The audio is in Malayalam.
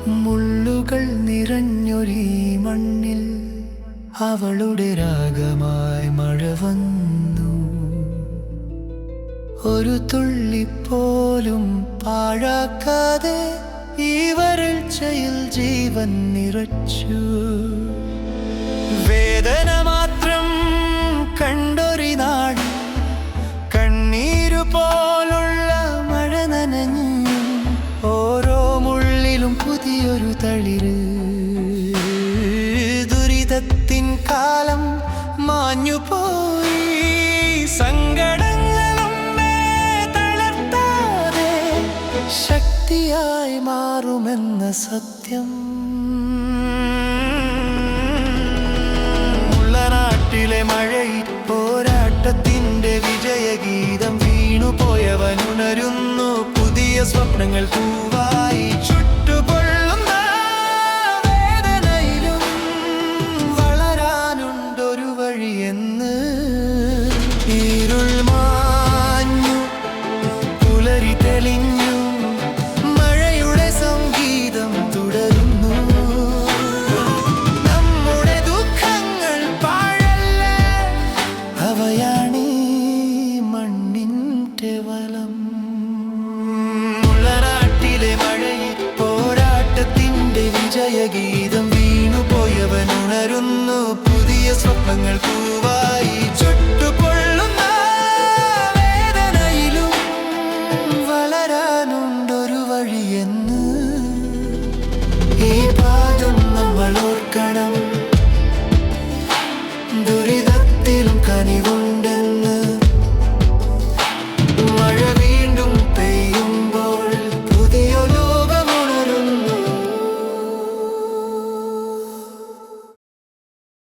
മുള്ളുകൾ നിറഞ്ഞൊരീ മണ്ണിൽ അവളുടെ രാഗമായി മഴ വന്നു. ഒരു തുള്ളിപ്പോലും പാഴാക്കാതെ ഈ വരൾച്ചയിൽ ജീവൻ നിറച്ചു. വേദന മാത്രം കണ്ടൊരു നാട്, കണ്ണീരു പോലുള്ള മഴ നനഞ്ഞു. ഓരോ മുള്ളിലും പുതിയൊരു തളിര്. ദുരിതത്തിൻ കാലം മാഞ്ഞുപോയി, സങ്കടങ്ങളും തളർത്താതെ ശക്തിയായി മാറുമെന്ന സത്യം. മുള്ളനാട്ടിലെ മഴയിൽ പോരാട്ടത്തിന്റെ വിജയഗീതം. വീണുപോയവനുണരുന്നു, പുതിയ സ്വപ്നങ്ങൾ പൂവായി. ചുട്ടുപൊള്ളുന്ന വേദനയിലും വളരാനുണ്ടൊരു വഴിയെന്ന്. ഇരുൾ മാഞ്ഞു, പുലരി തെളിഞ്ഞു, മഴയുടെ സംഗീതം തുടരുന്നു. നമ്മുടെ ദുഃഖങ്ങൾ പാഴല്ല, അവയാണീ മണ്ണിൻ്റെ വലം. മുള്ളനാട്ടിലെ മഴയിൽ പോരാട്ടത്തിന്റെ വിജയഗീതം. വീണുപോയവനുണരുന്നു, പുതിയ സ്വപ്നങ്ങൾ പൂവായി. ചുട്ടുപൊള്ളുന്ന വേദനയിലും വളരാനുണ്ടൊരു വഴിയെന്ന്. ഈ പാദം നമ്മൾ ഓർക്കണം,